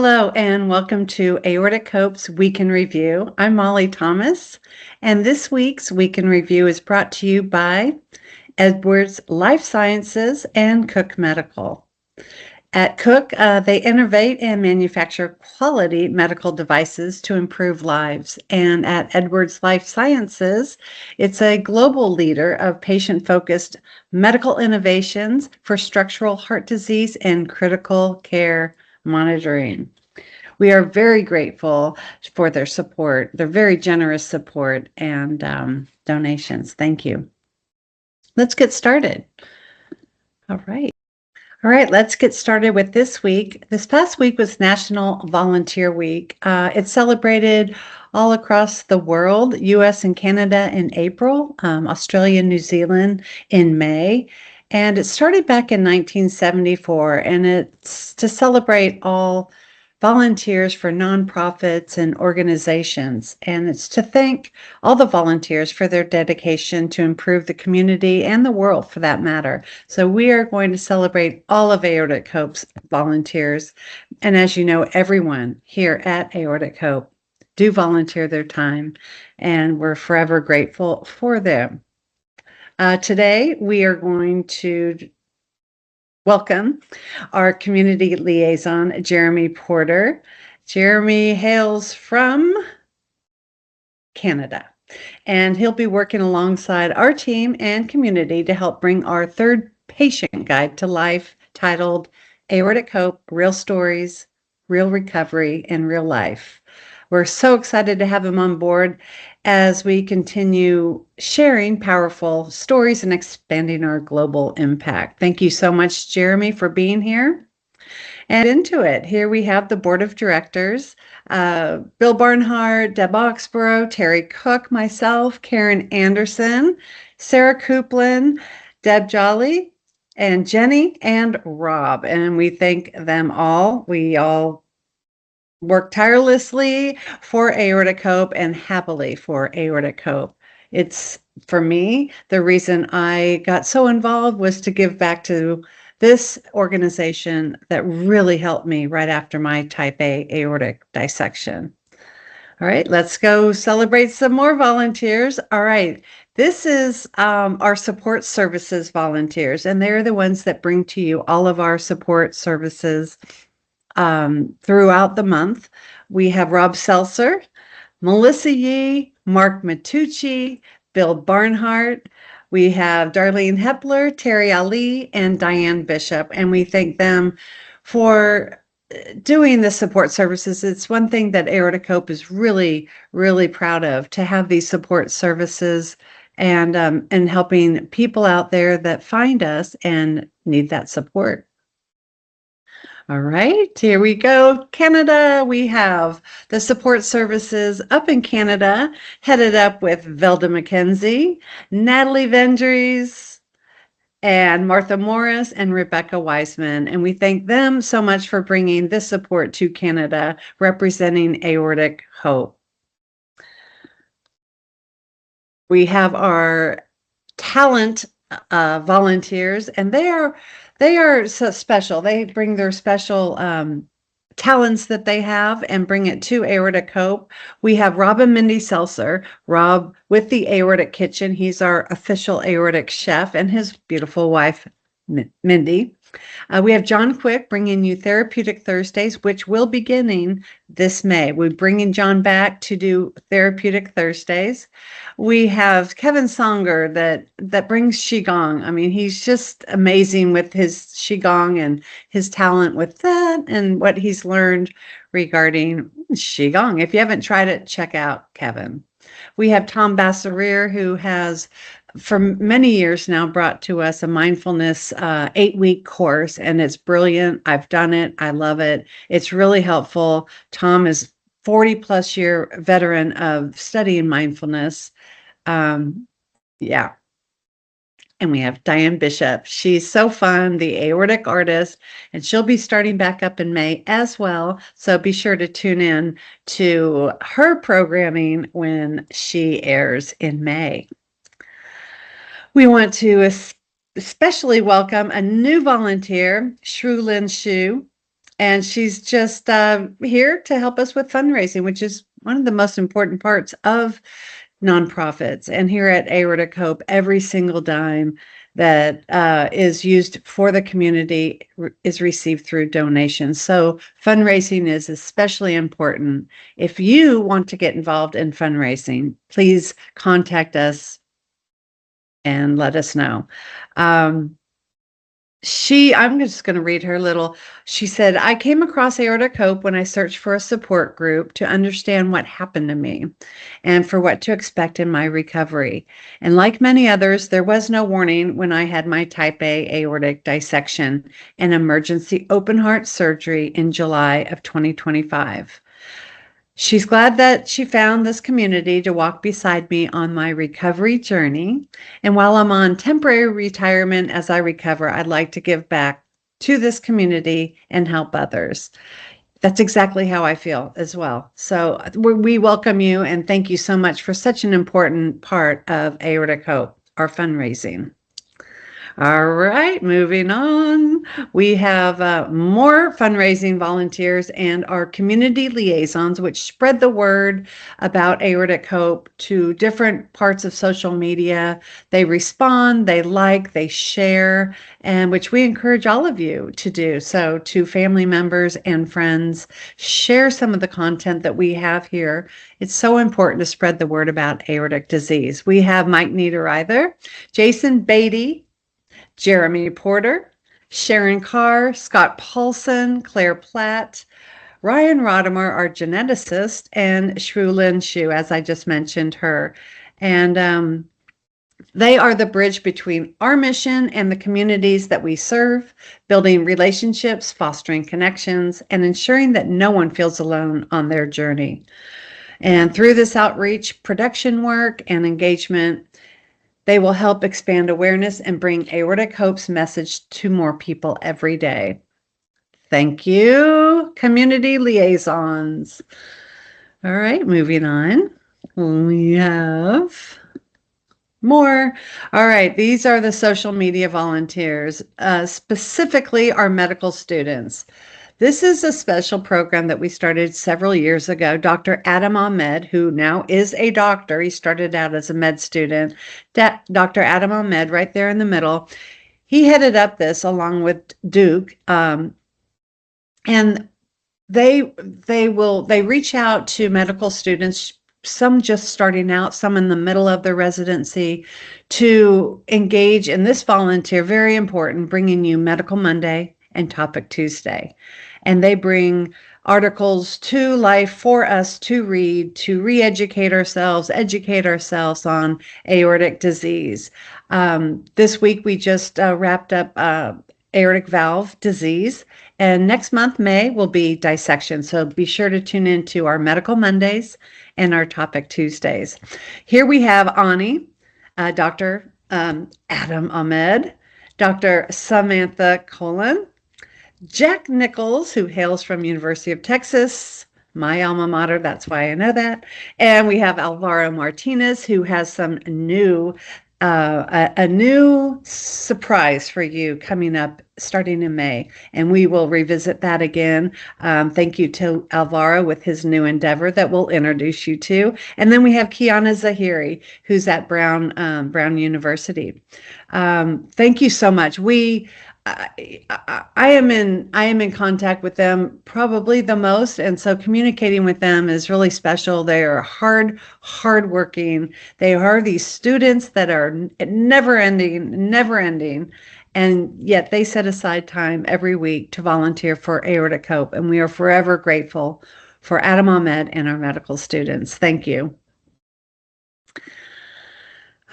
Hello and welcome to Aortic Hope's Week in Review. I'm Molly Thomas, and this week's Week in Review is brought to you by Edwards Life Sciences and Cook Medical. At Cook, they innovate and manufacture quality medical devices to improve lives. And at Edwards Life Sciences, it's a global leader of patient-focused medical innovations for structural heart disease and critical care monitoring. We are very grateful for their support, their very generous support and donations. Thank you. Let's get started. All right, let's get started with this week. This past week was National Volunteer Week. It's celebrated all across the world, US and Canada in April, Australia and New Zealand in May. And it started back in 1974, and it's to celebrate all volunteers for nonprofits and organizations. And it's to thank all the volunteers for their dedication to improve the community and the world for that matter. So we are going to celebrate all of Aortic Hope's volunteers. And as you know, everyone here at Aortic Hope do volunteer their time, and we're forever grateful for them. Today, we are going to welcome our community liaison, Jeremy Porter. Jeremy hails from Canada, and he'll be working alongside our team and community to help bring our third patient guide to life titled Aortic Hope, Real Stories, Real Recovery, and Real Life. We're so excited to have him on board as we continue sharing powerful stories and expanding our global impact. Thank you so much, Jeremy, for being here. And into it, here we have the board of directors, Bill Barnhart, Deb Oxborough, Terry Cook, myself, Karen Anderson, Sarah Coupland, Deb Jolly, and Jenny and Rob. And we thank them all. We all work tirelessly for Aortic Hope and happily for Aortic Hope. It's, for me, the reason I got so involved was to give back to this organization that really helped me right after my type A aortic dissection. All right, let's go celebrate some more volunteers. All right, this is our support services volunteers, and they're the ones that bring to you all of our support services throughout the month. We have Rob Seltzer, Melissa Yee, Mark Matucci, Bill Barnhart. We have Darlene Hepler, Terry Ali, and Diane Bishop, and we thank them for doing the support services. It's one thing that Aortic Hope is really, really proud of, to have these support services and helping people out there that find us and need that support. All right, here we go. Canada, we have the support services up in Canada, headed up with Velda McKenzie, Natalie Vendries, and Martha Morris and Rebecca Wiseman. And we thank them so much for bringing this support to Canada, representing Aortic Hope. We have our talent volunteers, and they are so special. They bring their special talents that they have and bring it to Aortic Hope. We have Rob and Mindy Seltzer. Rob with the Aortic Kitchen. He's our official aortic chef, and his beautiful wife, Mindy. We have John Quick bringing you Therapeutic Thursdays, which will be beginning this May. We're bringing John back to do Therapeutic Thursdays. We have Kevin Songer that brings Qigong. I mean, he's just amazing with his Qigong and his talent with that and what he's learned regarding Qigong. If you haven't tried it, check out Kevin. We have Tom Bassarir, who has for many years now brought to us a mindfulness 8-week course, and it's brilliant. I've done it. I love it. It's really helpful. Tom is 40+ year veteran of studying mindfulness. Yeah. And we have Diane Bishop. She's so fun, the aortic artist, and she'll be starting back up in May as well. So be sure to tune in to her programming when she airs in May. We want to especially welcome a new volunteer, Shrulin Shu. And she's just here to help us with fundraising, which is one of the most important parts of nonprofits. And here at Aortic Hope, every single dime that is used for the community is received through donations. So fundraising is especially important. If you want to get involved in fundraising, please contact us and let us know. I'm just going to read her little. She said, I came across Aortic Hope when I searched for a support group to understand what happened to me and for what to expect in my recovery. And like many others, there was no warning when I had my type A aortic dissection and emergency open heart surgery in July of 2025. She's glad that she found this community to walk beside me on my recovery journey. And while I'm on temporary retirement as I recover, I'd like to give back to this community and help others. That's exactly how I feel as well. So we welcome you and thank you so much for such an important part of Aortic Hope, our fundraising. All right, moving on. We have more fundraising volunteers and our community liaisons, which spread the word about Aortic Hope to different parts of social media. They respond, they like, they share, and which we encourage all of you to do. So to family members and friends, share some of the content that we have here. It's so important to spread the word about aortic disease. We have Mike Niederreither, Jason Beatty, Jeremy Porter, Sharon Carr, Scott Paulson, Claire Platt, Ryan Rodimer, our geneticist, and Shrulin Shu, as I just mentioned her. And they are the bridge between our mission and the communities that we serve, building relationships, fostering connections, and ensuring that no one feels alone on their journey. And through this outreach, production work, and engagement, they will help expand awareness and bring Aortic Hope's message to more people every day. Thank you, community liaisons. All right, moving on. We have more. All right, these are the social media volunteers, specifically our medical students. This is a special program that we started several years ago. Dr. Adam Ahmed, who now is a doctor, he started out as a med student. Dr. Adam Ahmed, right there in the middle, he headed up this along with Duke, and they reach out to medical students, some just starting out, some in the middle of their residency, to engage in this volunteer, very important, bringing you Medical Monday and Topic Tuesday. And they bring articles to life for us to read, to re-educate ourselves, educate ourselves on aortic disease. This week we just wrapped up aortic valve disease, and next month, May, will be dissection. So be sure to tune into our Medical Mondays and our Topic Tuesdays. Here we have Ani, Dr. Adam Ahmed, Dr. Samantha Colon, Jack Nichols, who hails from University of Texas, my alma mater, that's why I know that. And we have Alvaro Martinez, who has some new, a new surprise for you coming up starting in May. And we will revisit that again. Thank you to Alvaro with his new endeavor that we'll introduce you to. And then we have Kiana Zahiri, who's at Brown University. Thank you so much. I am in contact with them probably the most, and so communicating with them is really special. They are hardworking. They are these students that are never ending, and yet they set aside time every week to volunteer for Aortic Hope, and we are forever grateful for Adam Ahmed and our medical students. Thank you.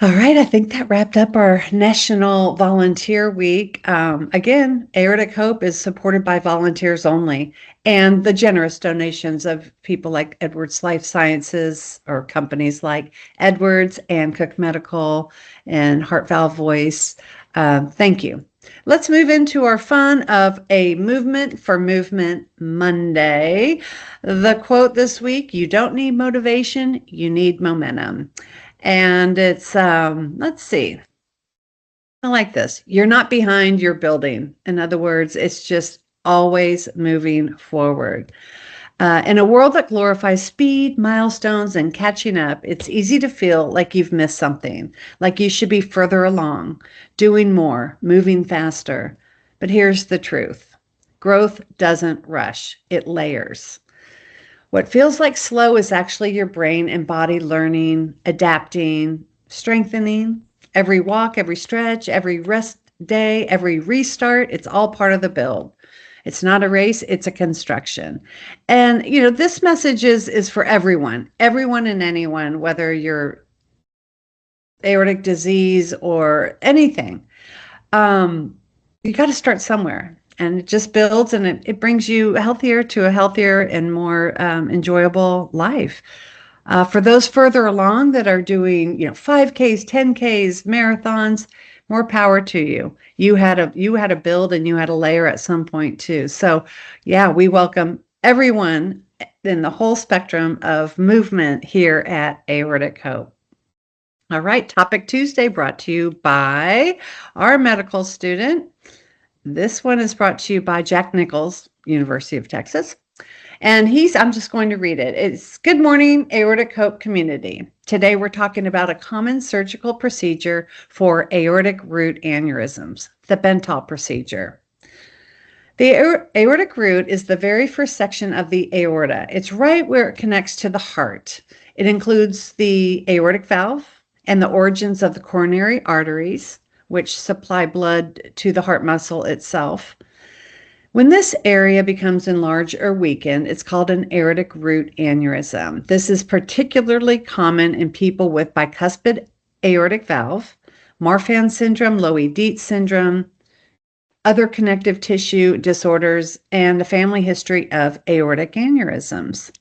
All right, I think that wrapped up our National Volunteer Week. Again, Aortic Hope is supported by volunteers only, and the generous donations of people like Edwards Life Sciences or companies like Edwards and Cook Medical and Heart Valve Voice. Thank you. Let's move into our fun of a Movement for Movement Monday. The quote this week, you don't need motivation, you need momentum. And it's, let's see, I like this. You're not behind, you're building. In other words, it's just always moving forward. In a world that glorifies speed, milestones, and catching up, it's easy to feel like you've missed something, like you should be further along, doing more, moving faster. But here's the truth. Growth doesn't rush, it layers. What feels like slow is actually your brain and body learning, adapting, strengthening. Every walk, every stretch, every rest day, every restart, it's all part of the build. It's not a race, it's a construction. And this message is for everyone and anyone, whether you're aortic disease or anything. You got to start somewhere, and it just builds, and it brings you healthier to a healthier and more enjoyable life. For those further along that are doing 5Ks, 10Ks, marathons, more power to you. You had a build, and you had a layer at some point too. So yeah, we welcome everyone in the whole spectrum of movement here at Aortic Hope. All right, Topic Tuesday brought to you by our medical student. This one is brought to you by Jack Nichols, University of Texas. And I'm just going to read it. It's Good morning, Aortic Hope community. Today we're talking about a common surgical procedure for aortic root aneurysms, the Bentall procedure. The aortic root is the very first section of the aorta. It's right where it connects to the heart. It includes the aortic valve and the origins of the coronary arteries, which supply blood to the heart muscle itself. When this area becomes enlarged or weakened, it's called an aortic root aneurysm. This is particularly common in people with bicuspid aortic valve, Marfan syndrome, Loeys-Dietz syndrome, other connective tissue disorders, and a family history of aortic aneurysms.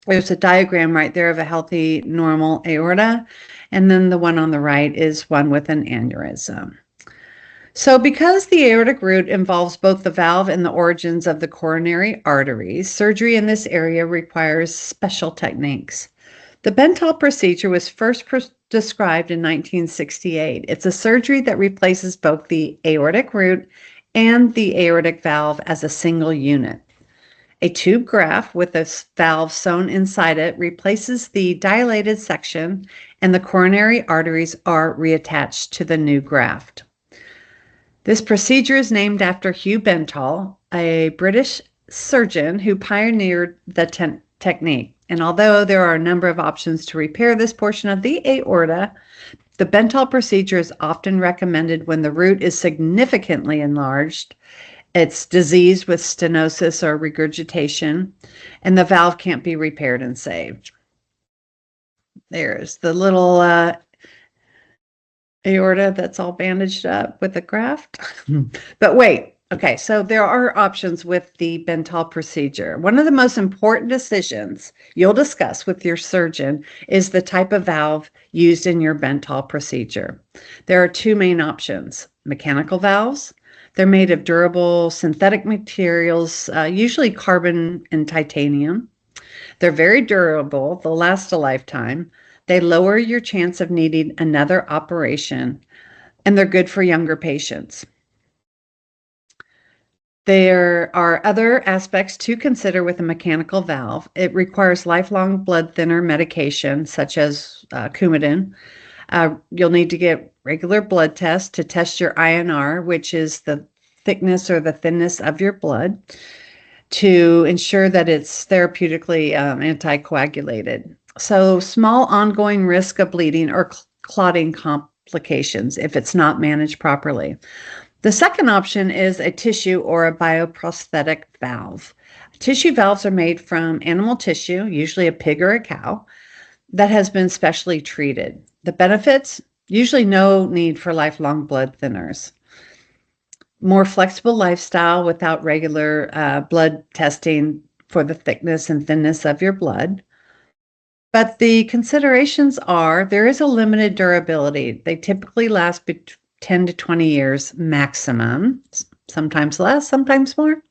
There's a diagram right there of a healthy, normal aorta, and then the one on the right is one with an aneurysm. So because the aortic root involves both the valve and the origins of the coronary arteries, surgery in this area requires special techniques. The Bentall procedure was first described in 1968. It's a surgery that replaces both the aortic root and the aortic valve as a single unit. A tube graft with a valve sewn inside it replaces the dilated section, and the coronary arteries are reattached to the new graft. This procedure is named after Hugh Bentall, a British surgeon who pioneered the technique. And although there are a number of options to repair this portion of the aorta, the Bentall procedure is often recommended when the root is significantly enlarged, it's diseased with stenosis or regurgitation, and the valve can't be repaired and saved. There's the little aorta that's all bandaged up with a graft. But wait, okay, so there are options with the Bentall procedure. One of the most important decisions you'll discuss with your surgeon is the type of valve used in your Bentall procedure. There are two main options: mechanical valves. They're made of durable synthetic materials, usually carbon and titanium. They're very durable. They'll last a lifetime. They lower your chance of needing another operation, and they're good for younger patients. There are other aspects to consider with a mechanical valve. It requires lifelong blood thinner medication, such as Coumadin. You'll need to get regular blood tests to test your INR, which is the thickness or the thinness of your blood, to ensure that it's therapeutically anticoagulated. So small ongoing risk of bleeding or clotting complications if it's not managed properly. The second option is a tissue or a bioprosthetic valve. Tissue valves are made from animal tissue, usually a pig or a cow, that has been specially treated. The benefits: usually no need for lifelong blood thinners. More flexible lifestyle without regular blood testing for the thickness and thinness of your blood. But the considerations are there is a limited durability. They typically last 10 to 20 years maximum. sometimes less, sometimes more.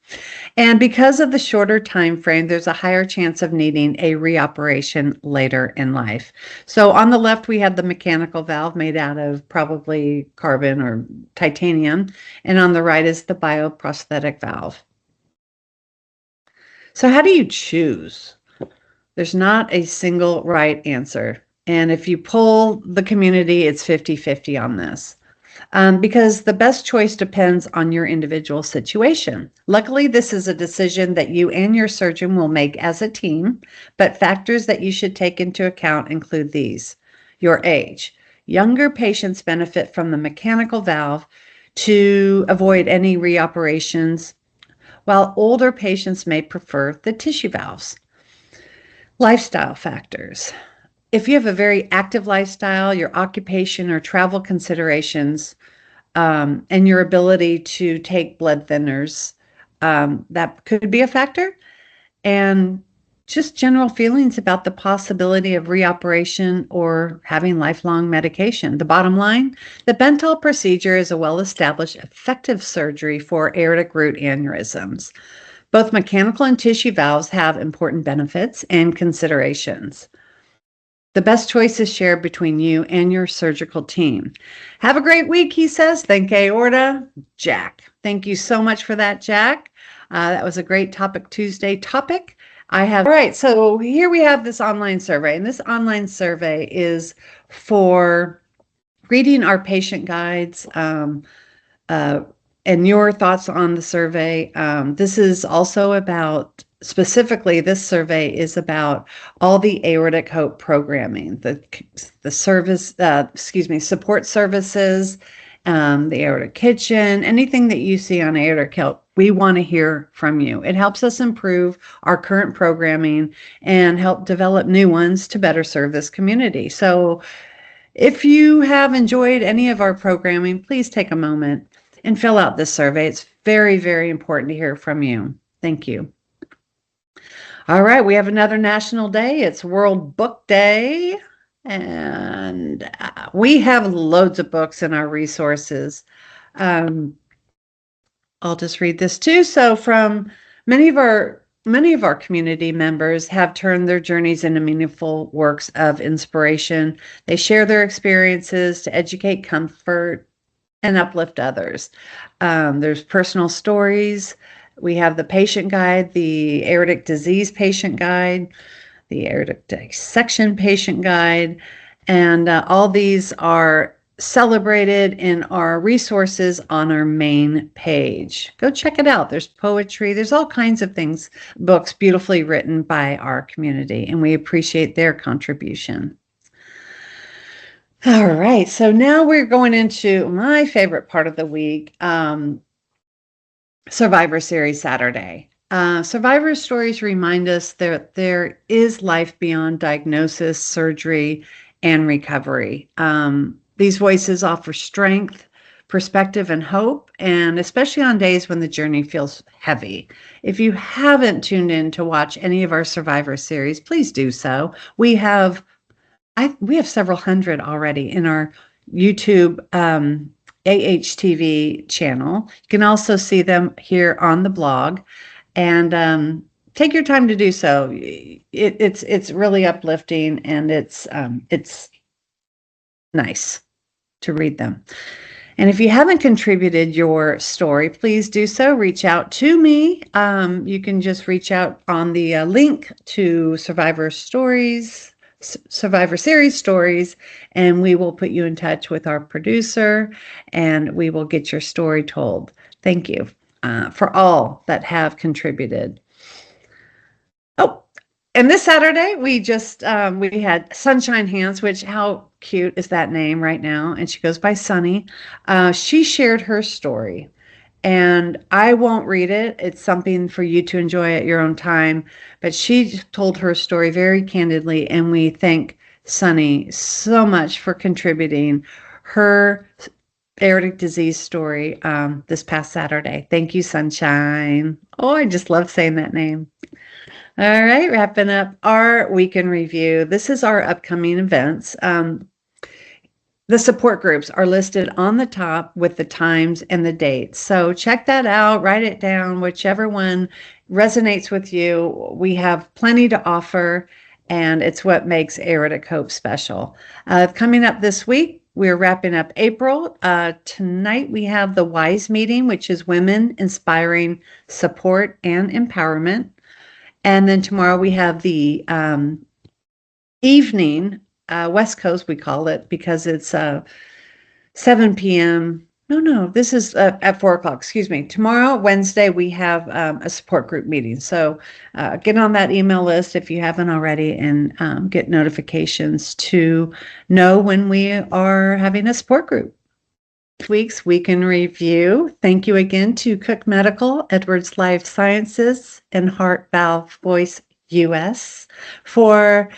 And because of the shorter time frame, there's a higher chance of needing a reoperation later in life. So on the left, we had the mechanical valve made out of probably carbon or titanium, and on the right is the bioprosthetic valve. So how do you choose? There's not a single right answer. And if you poll the community, it's 50-50 on this. Because the best choice depends on your individual situation. Luckily, this is a decision that you and your surgeon will make as a team, but factors that you should take into account include these. Your age. Younger patients benefit from the mechanical valve to avoid any reoperations, while older patients may prefer the tissue valves. Lifestyle factors. If you have a very active lifestyle, your occupation or travel considerations, and your ability to take blood thinners, that could be a factor. And just general feelings about the possibility of reoperation or having lifelong medication. The bottom line, the Bentall procedure is a well-established, effective surgery for aortic root aneurysms. Both mechanical and tissue valves have important benefits and considerations. The best choice is shared between you and your surgical team. Have a great week, he says. Thank Aorta, Jack. Thank you so much for that, Jack. That was a great Topic Tuesday topic. All right, so here we have this online survey, and this online survey is for reading our patient guides, and your thoughts on the survey. This is also about, specifically, this survey is about all the Aortic Hope programming, the service, support services, the Aortic Kitchen, anything that you see on Aortic Hope. We want to hear from you. It helps us improve our current programming and help develop new ones to better serve this community. So if you have enjoyed any of our programming, please take a moment and fill out this survey. It's very, very important to hear from you. Thank you. All right, we have another national day. It's World Book Day, and we have loads of books in our resources. I'll just read this too. So from many of our community members have turned their journeys into meaningful works of inspiration. They share their experiences to educate, comfort, and uplift others. There's personal stories. We have the patient guide, the aortic disease patient guide, the aortic dissection patient guide, and all these are celebrated in our resources on our main page. Go check it out. There's poetry. There's all kinds of things, books beautifully written by our community, and we appreciate their contribution. All right, so now we're going into my favorite part of the week, Survivor Series Saturday. Survivor stories remind us that there is life beyond diagnosis, surgery, and recovery. These voices offer strength, perspective, and hope, and especially on days when the journey feels heavy. If you haven't tuned in to watch any of our Survivor series, please do so. We have several hundred already in our YouTube AHTV channel. You can also see them here on the blog, and take your time to do so. It's really uplifting, and it's nice to read them. And if you haven't contributed your story, please do so. Reach out to me. You can just reach out on the link to Survivor Series stories, and we will put you in touch with our producer, and we will get your story told. Thank you for all that have contributed. Oh, and this Saturday we just we had Sunshine Hands, which, how cute is that name right now? And she goes by Sunny. She shared her story, and I won't read it. It's something for you to enjoy at your own time. But she told her story very candidly, and we thank Sunny so much for contributing her aortic disease story this past Saturday. Thank you, Sunshine. Oh, I just love saying that name. All right, wrapping up our weekend review. This is our upcoming events. The support groups are listed on the top with the times and the dates. So check that out, write it down, whichever one resonates with you. We have plenty to offer, and it's what makes Aortic Hope special. Coming up this week, we're wrapping up April. Tonight we have the WISE meeting, which is Women Inspiring Support and Empowerment. And then tomorrow we have the evening, West Coast, we call it, because it's 7 p.m. No, this is at 4 o'clock. Excuse me. Tomorrow, Wednesday, we have a support group meeting. So get on that email list if you haven't already, and get notifications to know when we are having a support group. This week's Week in Review. Thank you again to Cook Medical, Edwards Life Sciences, and Heart Valve Voice US for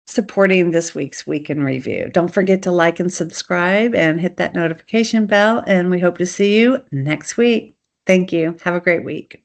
supporting this week's Week in Review. Don't forget to like and subscribe and hit that notification bell, and we hope to see you next week. Thank you. Have a great week.